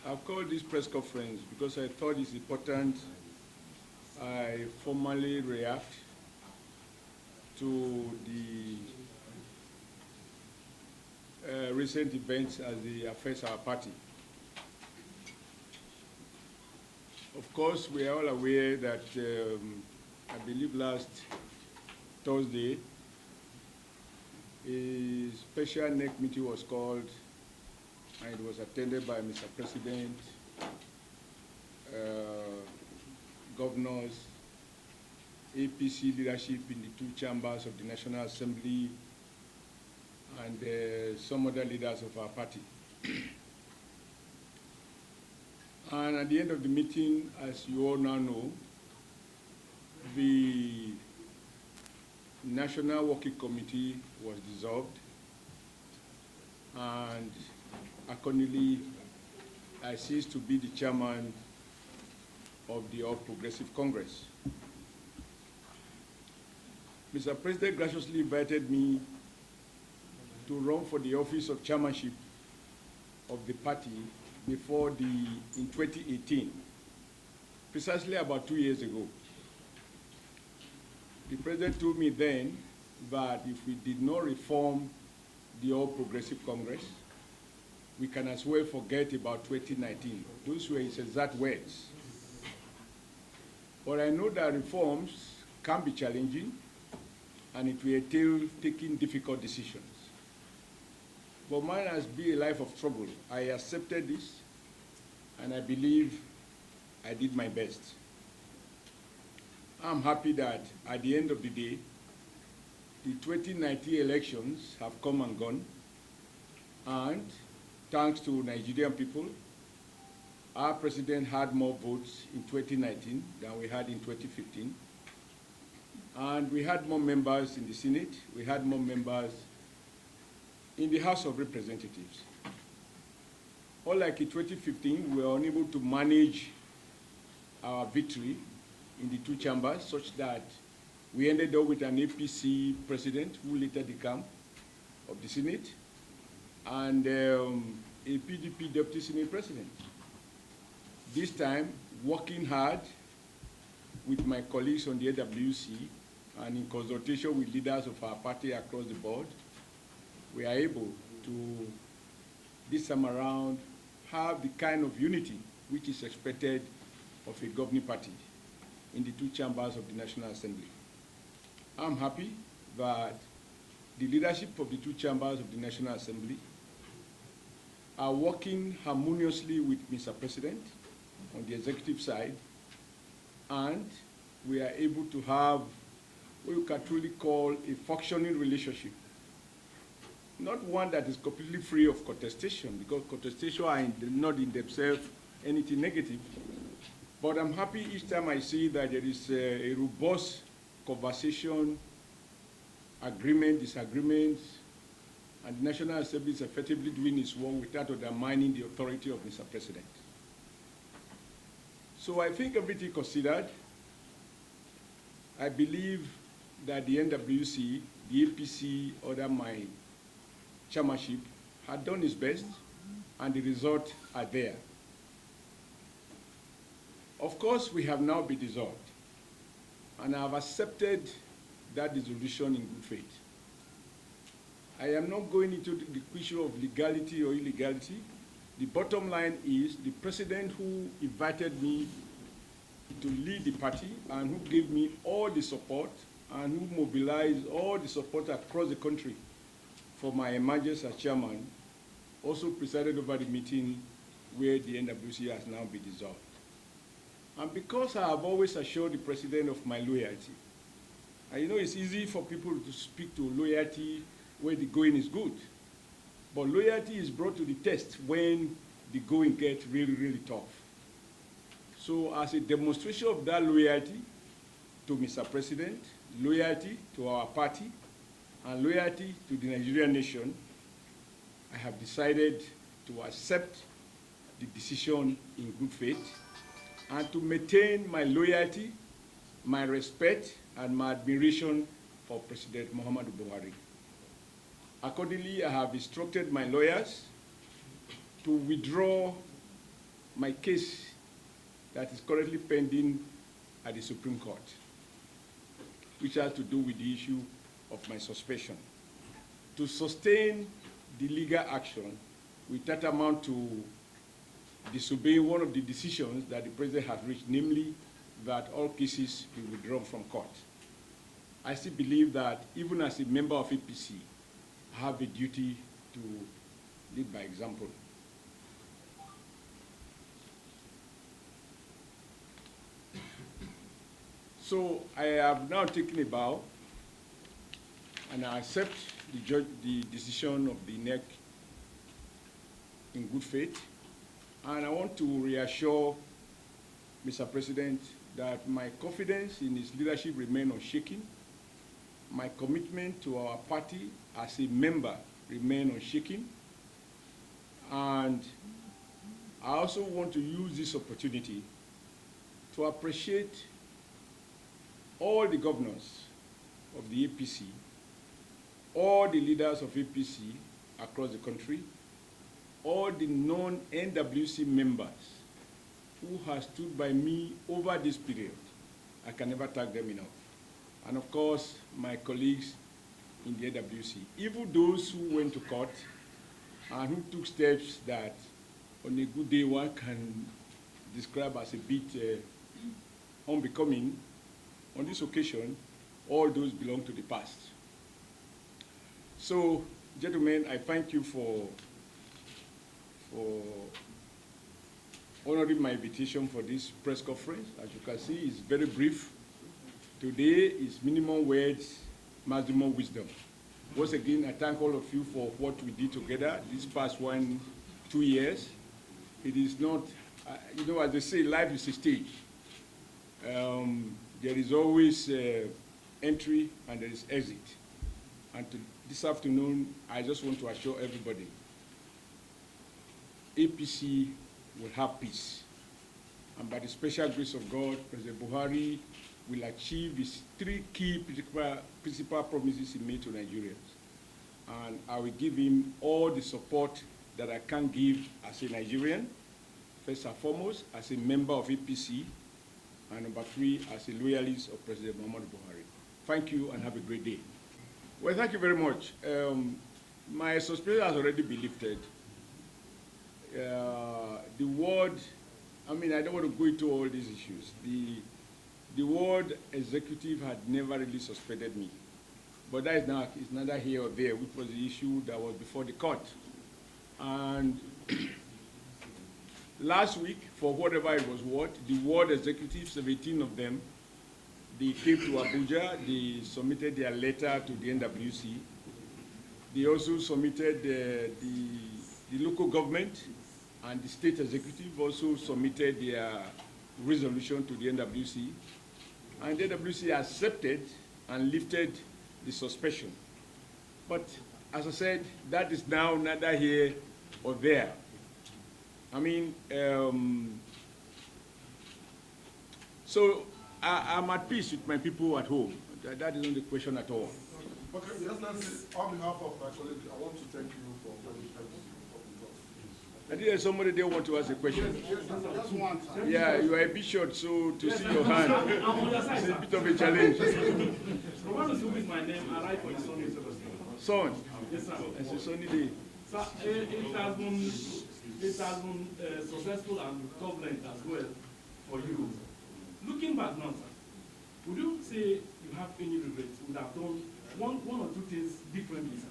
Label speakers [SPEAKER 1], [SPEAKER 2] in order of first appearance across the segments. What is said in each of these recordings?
[SPEAKER 1] I've called this press conference because I thought it's important I formally react to the recent events as they affect our party. Of course, we are all aware that I believe last Thursday, a special NEC meeting was called, and it was attended by Mr. President, governors, APC leadership in the two chambers of the National Assembly, and some other leaders of our party. And at the end of the meeting, as you all now know, the National Working Committee was dissolved, and accordingly, I ceased to be the chairman of the All Progressive Congress. Mr. President graciously invited me to run for the office of chairmanship of the party in 2018, precisely about 2 years ago. The president told me then that if we did not reform the All Progressive Congress, we can as well forget about 2019. Those were his exact words. But I know that reforms can be challenging, and it will entail taking difficult decisions. But mine has been a life of struggle. I accepted this, and I believe I did my best. I'm happy that at the end of the day, the 2019 elections have come and gone, and thanks to Nigerian people, our president had more votes in 2019 than we had in 2015. And we had more members in the Senate, we had more members in the House of Representatives. Unlike in 2015, we were unable to manage our victory in the two chambers such that we ended up with an APC president who later became of the Senate, and a PDP deputy Senate president. This time, working hard with my colleagues on the NWC and in consultation with leaders of our party across the board, we are able to, this time around, have the kind of unity which is expected of a governing party in the two chambers of the National Assembly. I'm happy that the leadership of the two chambers of the National Assembly are working harmoniously with Mr. President on the executive side, and we are able to have what you can truly call a functioning relationship. Not one that is completely free of contestation, because contestation are not in themselves anything negative. But I'm happy each time I see that there is a robust conversation, agreement, disagreements, and the National Assembly is effectively doing its work without undermining the authority of Mr. President. So I think everything considered, I believe that the NWC, the APC, under my chairmanship, had done its best, and the results are there. Of course, we have now been dissolved, and I have accepted that dissolution in good faith. I am not going into the issue of legality or illegality. The bottom line is the president who invited me to lead the party and who gave me all the support and who mobilized all the support across the country for my emergence as chairman also presided over the meeting where the NWC has now been dissolved. And because I have always assured the president of my loyalty, and you know it's easy for people to speak to loyalty where the going is good, but loyalty is brought to the test when the going gets really, really tough. So as a demonstration of that loyalty to Mr. President, loyalty to our party, and loyalty to the Nigerian nation, I have decided to accept the decision in good faith and to maintain my loyalty, my respect, and my admiration for President Muhammadu Buhari. Accordingly, I have instructed my lawyers to withdraw my case that is currently pending at the Supreme Court, which has to do with the issue of my suspension. To sustain the legal action, we tantamount to disobeying one of the decisions that the President has reached, namely that all cases be withdrawn from court. I still believe that even as a member of APC, I have a duty to lead by example. So I have now taken a bow, and I accept the decision of the NEC in good faith. And I want to reassure Mr. President that my confidence in his leadership remains unshaken. My commitment to our party as a member remains unshaken. And I also want to use this opportunity to appreciate all the governors of the APC, all the leaders of APC across the country, all the non-NWC members who have stood by me over this period. I can never thank them enough. And of course, my colleagues in the NWC, even those who went to court and who took steps that on a good day one can describe as a bit unbecoming. On this occasion, all those belong to the past. So, gentlemen, I thank you for honoring my invitation for this press conference. As you can see, it's very brief. Today is minimum words, maximum wisdom. Once again, I thank all of you for what we did together these past 2 years. It is not, you know, as they say, life is a stage. There is always entry and there is exit. And this afternoon, I just want to assure everybody, APC will have peace. And by the special grace of God, President Buhari will achieve his 3 key principal promises he made to Nigerians. And I will give him all the support that I can give as a Nigerian, first and foremost, as a member of APC, and number 3, as a loyalist of President Muhammadu Buhari. Thank you and have a great day. Well, thank you very much. My suspension has already been lifted. The ward, I mean, I don't want to go into all these issues. The ward executive had never really suspended me. But that is neither here or there, which was the issue that was before the court. And last week, for whatever it was worth, the ward executives, 17 of them, they came to Abuja, they submitted their letter to the NWC. They also submitted the local government, and the state executive also submitted their resolution to the NWC. And the NWC accepted and lifted the suspension. But as I said, that is now neither here or there. I mean, so I'm at peace with my people at home. That isn't the question at all.
[SPEAKER 2] Okay, Your Excellency, on behalf of my colleague, I want to thank you for very helpful.
[SPEAKER 1] I think there's somebody there want to ask a question.
[SPEAKER 2] Yes, just one time.
[SPEAKER 1] Yeah, you are a bit short, so to see your hand, it's a bit of a challenge.
[SPEAKER 3] I want to with my name, I write for the Sunday.
[SPEAKER 1] Son,
[SPEAKER 3] Yes, sir.
[SPEAKER 1] it's a sunny day.
[SPEAKER 3] Sir, it has been successful and turbulent as well for you. Looking back now, sir, would you say you have any regrets? Would have done one or two things differently, sir?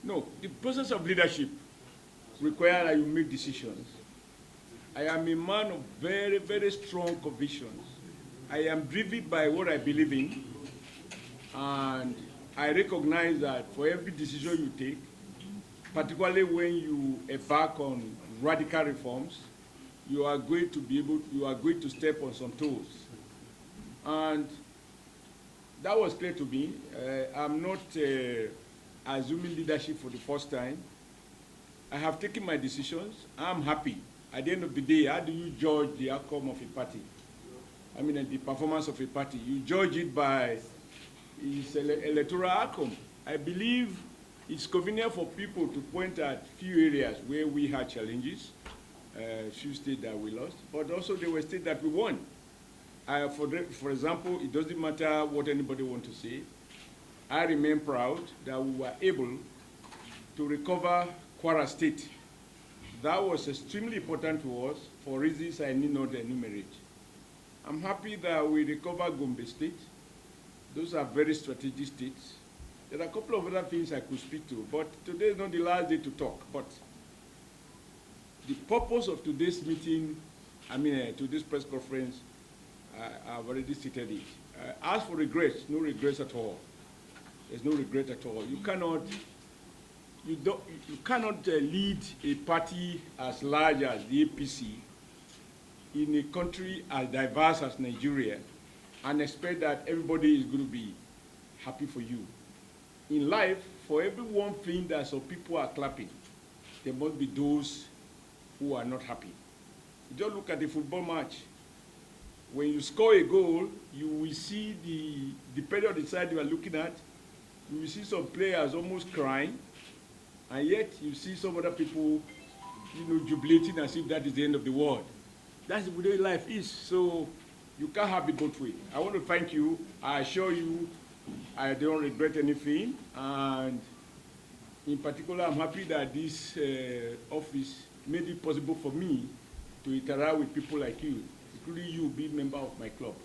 [SPEAKER 1] No, the process of leadership requires that you make decisions. I am a man of very, very strong convictions. I am driven by what I believe in, and I recognize that for every decision you take, particularly when you embark on radical reforms, you are going to step on some toes. And that was clear to me. I'm not assuming leadership for the first time. I have taken my decisions. I'm happy. At the end of the day, how do you judge the outcome of a party? I mean, the performance of a party. You judge it by its electoral outcome. I believe it's convenient for people to point at few areas where we had challenges. few states that we lost, but also there were states that we won. For example, it doesn't matter what anybody wants to say. I remain proud that we were able to recover Kwara State. That was extremely important to us for reasons I need not enumerate. I'm happy that we recovered Gombe State. Those are very strategic states. There are a couple of other things I could speak to, but today is not the last day to talk. But the purpose of today's meeting, today's press conference, I've already stated it. As for regrets, no regrets at all. There's no regret at all. You cannot lead a party as large as the APC in a country as diverse as Nigeria and expect that everybody is going to be happy for you. In life, for every one thing that some people are clapping, there must be those who are not happy. You just look at the football match. When you score a goal, you will see depending on the side you are looking at, you will see some players almost crying, and yet you see some other people, jubilating as if that is the end of the world. That's the way life is. So you can't have it both ways. I want to thank you. I assure you, I don't regret anything, and in particular, I'm happy that this office made it possible for me to interact with people like you, including you being a member of my club.